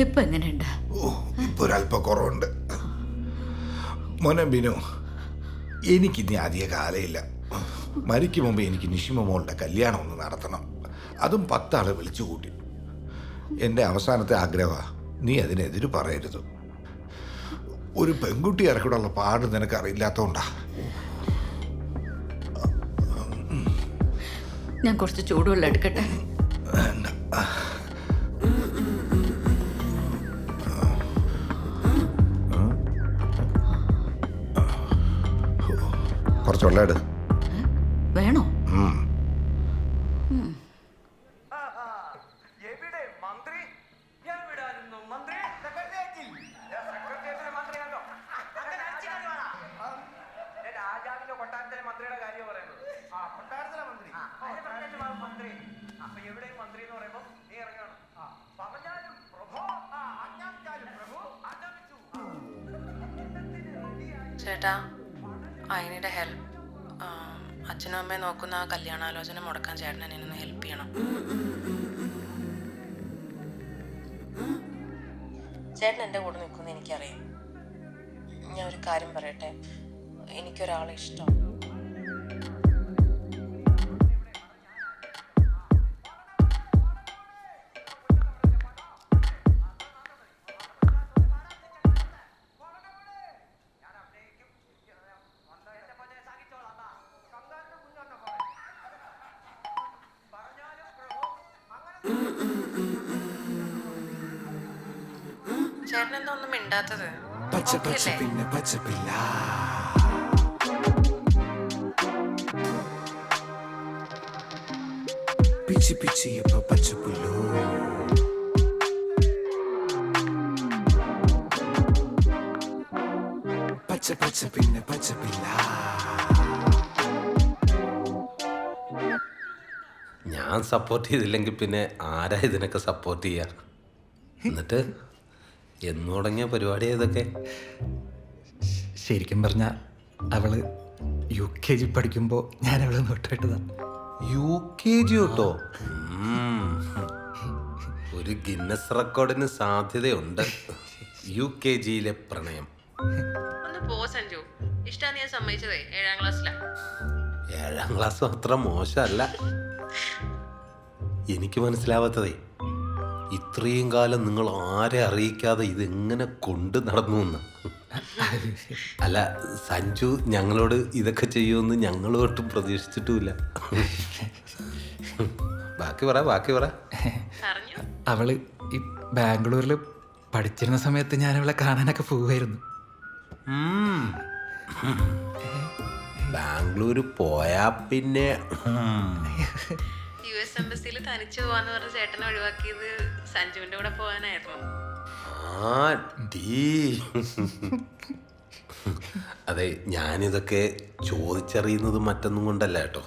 ഇപ്പൊ എങ്ങനെയുണ്ട്? ഇപ്പൊ ഒരല്പം കുറവുണ്ട്. മോനെ ബിനു, എനിക്കിനി അധിക കാലമില്ല. മരിക്കും മുമ്പ് എനിക്ക് നിഷിമ മോളുടെ കല്യാണം ഒന്ന് നടത്തണം. അതും 10 ആളെ വിളിച്ചു കൂട്ടി. എൻ്റെ അവസാനത്തെ ആഗ്രഹമാണ്. നീ അതിനെതിര് പറയരുത്. ഒരു പെൺകുട്ടി ഇറക്കിയുള്ള പാട് നിനക്കറിയില്ലാത്തോണ്ടാ. ഞാൻ കുറച്ച് ചൂടുവെള്ളം എടുക്കട്ടെ? കുറച്ച് വെള്ളം എടു. വേണോ? ചേട്ടാ, അതിനിടെ ഹെൽപ്പ്. അച്ഛനും അമ്മയും നോക്കുന്ന ആ കല്യാണാലോചന മുടക്കാൻ ചേട്ടൻ എന്നെ ഒന്ന് ഹെൽപ്പ് ചെയ്യണം. ചേട്ടൻ എൻ്റെ കൂടെ നിൽക്കുമെന്ന് എനിക്കറിയാം. ഞാൻ ഒരു കാര്യം പറയട്ടെ, എനിക്കൊരാളെ ഇഷ്ടം. ചേട്ടൻ എന്താ ഒന്നും മിണ്ടാത്തത്? പിച്ചി പിച്ചി ഇപ്പൊ പച്ചപ്പുല്ലോ, പച്ച പച്ച പിന്നെ പച്ചപ്പില്ല. ഞാൻ സപ്പോർട്ട് ചെയ്തില്ലെങ്കിൽ പിന്നെ ആരാ ഇതിനൊക്കെ സപ്പോർട്ട് ചെയ്യാ? എന്നിട്ട് എന്ന് തുടങ്ങിയ പരിപാടിയാ ഇതൊക്കെ? ശരിക്കും പറഞ്ഞ അവള് UKG പഠിക്കുമ്പോ ഞാൻ അവളെ നോട്ടിട്ടതാ. UKG തൊട്ടോ? ഒരു ഗിന്നസ് റെക്കോർഡിന് സാധ്യതയുണ്ട്. UKGയിലെ പ്രണയം. ഒന്ന് പോ സഞ്ജു. ഇഷ്ടാന്ന് ഞാൻ സമ്മതിച്ചതേ 7ാം ക്ലാസ്സിലാ. 7ാം ക്ലാസ് അത്ര മോശമല്ല. എനിക്ക് മനസ്സിലാവാത്തതേ, ഇത്രയും കാലം നിങ്ങൾ ആരെ അറിയിക്കാതെ ഇതെങ്ങനെ കൊണ്ട് നടന്നു എന്ന്. അല്ല, സഞ്ജു ഞങ്ങളോട് ഇതൊക്കെ ചെയ്യുമെന്ന് ഞങ്ങൾ ഒട്ടും പ്രതീക്ഷിച്ചിട്ടുമില്ല. ബാക്കി പറ. അവള് ഈ ബാംഗ്ലൂരിൽ പഠിച്ചിരുന്ന സമയത്ത് ഞാൻ അവളെ കാണാനൊക്കെ പോവായിരുന്നു. ബാംഗ്ലൂര് പോയാ പിന്നെ US എംബസിയിൽ തനിച്ചു പോവാന്ന് പറഞ്ഞ ചേട്ടനെ ഒഴിവാക്കിയത് സഞ്ജുവിന്റെ കൂടെ പോകാനായിരുന്നു. അതെ, ഞാനിതൊക്കെ ചോദിച്ചറിയുന്നത് മറ്റൊന്നും കൊണ്ടല്ല കേട്ടോ.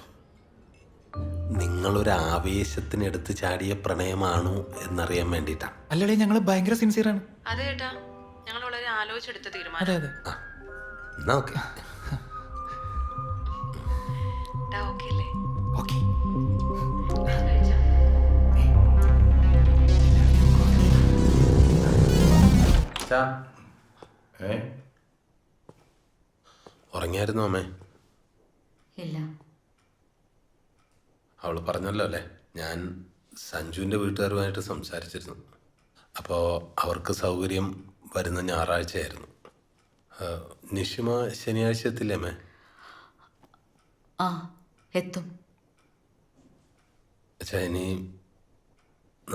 നിങ്ങളൊരു ആവേശത്തിനെടുത്ത് ചാടിയ പ്രണയമാണോ എന്നറിയാൻ വേണ്ടിയിട്ടാ. അല്ലടേ, ഞങ്ങള് ഭയങ്കര സിൻസിയറാണ്. അതെ ചേട്ടാ, ഞങ്ങൾ വളരെ ആലോചിച്ചെടുത്ത തീരുമാനം. അതെ അതെ. എന്നാ ഓക്കെ. ഓക്കെ അല്ലേ? ഓക്കെ. ഉറങ്ങിയായിരുന്നോ അമ്മേ? ഇല്ല. അവൾ പറഞ്ഞല്ലോ അല്ലേ, ഞാൻ സഞ്ജുവിൻ്റെ വീട്ടുകാരുമായിട്ട് സംസാരിച്ചിരുന്നു. അപ്പോൾ അവർക്ക് സൗകര്യം വരുന്ന ഞായറാഴ്ചയായിരുന്നു. നിഷിമ ശനിയാഴ്ച എത്തില്ലേ അമ്മേ? ആ, എത്തും. അച്ഛാ, ഇനി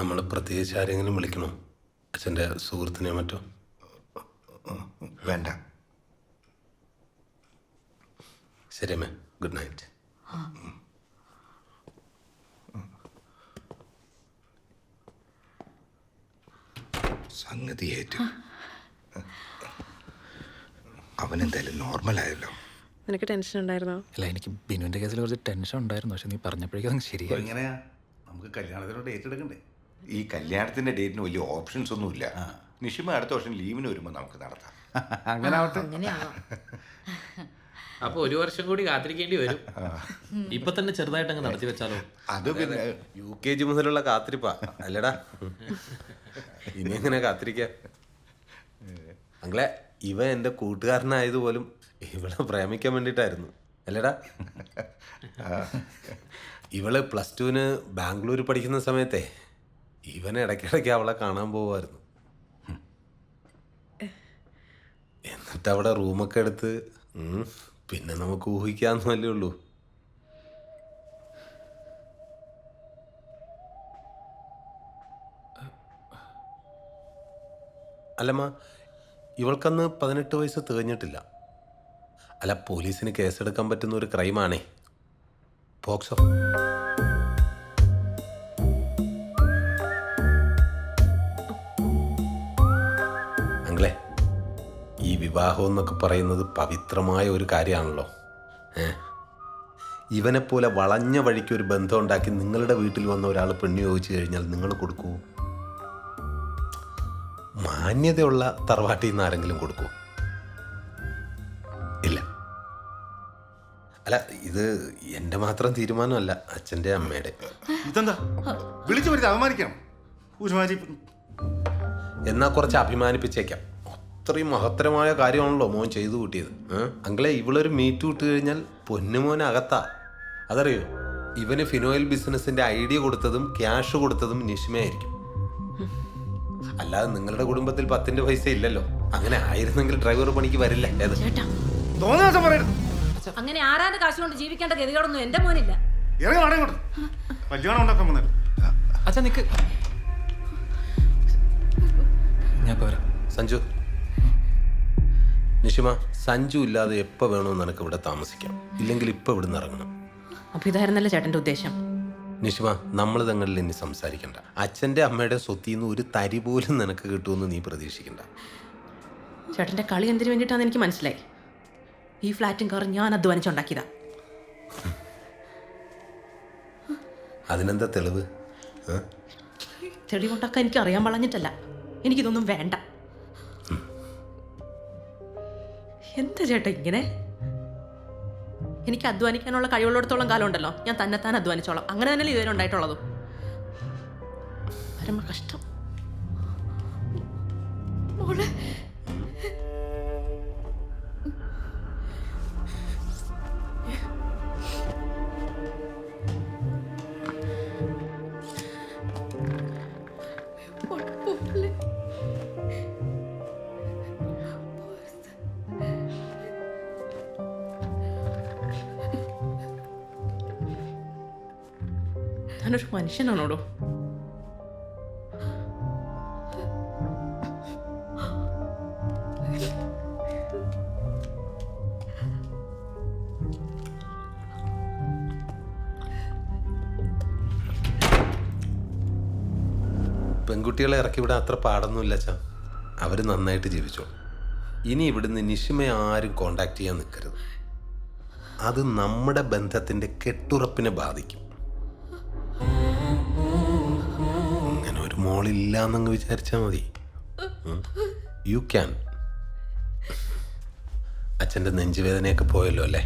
നമ്മൾ പ്രത്യേകിച്ച് ആരെങ്കിലും വിളിക്കണോ? അച്ഛൻ്റെ സുഹൃത്തിനെ മറ്റോ? വേണ്ട. ശരി അമ്മേ, ഗുഡ് നൈറ്റ്. സംഗതി ഏറ്റു. അവനെന്തായാലും നോർമലായല്ലോ. നിനക്ക് ടെൻഷൻ ഉണ്ടായിരുന്നോ? അല്ല, എനിക്ക് ബിനുവിന്റെ കേസിൽ കുറച്ച് ടെൻഷൻ ഉണ്ടായിരുന്നു. പക്ഷെ നീ പറഞ്ഞപ്പോഴേക്കും ശരിയായി. എങ്ങനെയാ നമുക്ക് കല്യാണത്തിനോട് ഡേറ്റ് എടുക്കണ്ടേ? ഈ കല്യാണത്തിന്റെ ഡേറ്റിന് വലിയ ഓപ്ഷൻസ് ഒന്നുമില്ല. നിഷിമ അടുത്ത വർഷം ലീവിന് വരുമ്പോൾ നമുക്ക് നടത്താം. അങ്ങനെ ആവട്ടെ. അങ്ങനെയാണോ? അപ്പൊ ഒരു വർഷം കൂടി കാത്തിരിക്കേണ്ടി വരും. ഇപ്പൊ തന്നെ ചെറുതായിട്ട് അങ്ങ് നടത്തി വെച്ചാലോ? അത് പിന്നെ UKG മുതലുള്ള കാത്തിരിപ്പാ അല്ലടാ. ഇനി എങ്ങനെ കാത്തിരിക്കാം? അങ്ങളെ ഇവ എൻ്റെ കൂട്ടുകാരനായതുപോലും ഇവളെ പ്രേമിക്കാൻ വേണ്ടിയിട്ടായിരുന്നു അല്ലടാ. ഇവള് +2 ബാംഗ്ലൂർ പഠിക്കുന്ന സമയത്തെ ഇവനെ ഇടയ്ക്കിടയ്ക്ക് അവളെ കാണാൻ പോവായിരുന്നു. എന്നിട്ട് അവിടെ റൂമൊക്കെ എടുത്ത് പിന്നെ നമുക്ക് ഊഹിക്കാന്നല്ലേ ഉള്ളൂ. അല്ലമ്മ, ഇവൾക്കന്ന് 18 വയസ്സ് തികഞ്ഞിട്ടില്ല. അല്ല, പോലീസിന് കേസെടുക്കാൻ പറ്റുന്ന ഒരു ക്രൈമാണേ പോക്സോ. അങ്ങളെ, ഈ വിവാഹം എന്നൊക്കെ പറയുന്നത് പവിത്രമായ ഒരു കാര്യമാണല്ലോ. ഇവനെപ്പോലെ വളഞ്ഞ വഴിക്ക് ഒരു ബന്ധം ഉണ്ടാക്കി നിങ്ങളുടെ വീട്ടിൽ വന്ന ഒരാൾ പെണ്ണ് ചോദിച്ചു കഴിഞ്ഞാൽ നിങ്ങൾ കൊടുക്കൂ? മാന്യതയുള്ള തറവാട്ടിൽ നിന്ന് ആരെങ്കിലും കൊടുക്കൂ? ഇല്ല. അല്ല, ഇത് എൻ്റെ മാത്രം തീരുമാനമല്ല, അച്ഛൻ്റെ അമ്മയുടെ. ഇതെന്താ വിളിച്ചു വരുത്തി അപമാനിക്കണം? എന്നാ കുറച്ച് അഭിമാനിപ്പിച്ചേക്കാം. അത്രയും മഹത്തരമായ കാര്യമാണല്ലോ മോൻ ചെയ്തു കൂട്ടിയത്. അങ്ങളെ, ഇവളൊരു മീറ്റ് വിട്ട് കഴിഞ്ഞാൽ പൊന്നുമോൻ അകത്താ. അതറിയോ, ഇവന് ഫിനോയിൽ ബിസിനസിന്റെ ഐഡിയ കൊടുത്തതും ക്യാഷ് കൊടുത്തതും നിഷ്മയായിരിക്കും. അല്ലാതെ നിങ്ങളുടെ കുടുംബത്തിൽ 10 പൈസ ഇല്ലല്ലോ. അങ്ങനെ ആയിരുന്നെങ്കിൽ ഡ്രൈവർ പണിക്ക് വരില്ല. ഏത് അങ്ങനെ ആരാന്റെ കാശ് കൊണ്ട് ജീവിക്കേണ്ട ഗതികളൊന്നും എന്റെ മോനില്ല. ഇറങ്ങി വാടകോട്ട് കല്യാണം ഉണ്ടാക്കാൻ വന്നത്. അച്ഛാ നിക്ക്, ഞാൻ പോരാ. സഞ്ജു, നിഷിമ, സഞ്ജു ഇല്ലാതെ എപ്പോൾ വേണമെന്ന് നിനക്ക് ഇവിടെ താമസിക്കാം. ഇല്ലെങ്കിൽ ഇപ്പം ഇവിടുന്ന് ഇറങ്ങണം. അപ്പോൾ ഇതായിരുന്നല്ലേ ചേട്ടൻ്റെ ഉദ്ദേശം? നിഷിമ, നമ്മൾ തങ്ങളിൽ ഇനി സംസാരിക്കണ്ട. അച്ഛൻ്റെ അമ്മയുടെ സ്വത്തിൽ നിന്ന് ഒരു തരി പോലും നിനക്ക് കിട്ടുമെന്ന് നീ പ്രതീക്ഷിക്കണ്ട. ചേട്ടൻ്റെ കളി എന്തിനു വേണ്ടിയിട്ടാണെന്ന് എനിക്ക് മനസ്സിലായി. ഈ ഫ്ലാറ്റും കാറും ഞാൻ അധ്വാനിച്ചുണ്ടാക്കിയതാ. അതിനെന്താ തെളിവ്? തെളിവുണ്ടാക്കാൻ എനിക്ക് അറിയാൻ വളഞ്ഞിട്ടല്ല, എനിക്കിതൊന്നും വേണ്ട. എന്താ ചേട്ടാ ഇങ്ങനെ? എനിക്ക് അധ്വാനിക്കാനുള്ള കഴിവുള്ളിടത്തോളം കാലം ഉണ്ടല്ലോ, ഞാൻ തന്നെത്താൻ അധ്വാനിച്ചോളാം. അങ്ങനെ തന്നെയല്ലേ ഇതുവരെ ഉണ്ടായിട്ടുള്ളതും. പരമ കഷ്ടം. മോളെ ഞാനൊരു മനുഷ്യനാണോടോ? പെൺകുട്ടികളെ ഇറക്കി വിടാൻ അത്ര പാടൊന്നുമില്ല അച്ഛാ. അവർ നന്നായിട്ട് ജീവിച്ചോളും. ഇനി ഇവിടുന്ന് നിഷിമയെ ആരും കോണ്ടാക്ട് ചെയ്യാൻ നിൽക്കരുത്. അത് നമ്മുടെ ബന്ധത്തിൻ്റെ കെട്ടുറപ്പിനെ ബാധിക്കും. ഇങ്ങനെ ഒരു മോളില്ല എന്നങ്ങ് വിചാരിച്ചാൽ മതി. You can. അച്ഛൻ്റെ നെഞ്ചുവേദനയൊക്കെ പോയല്ലോ അല്ലേ?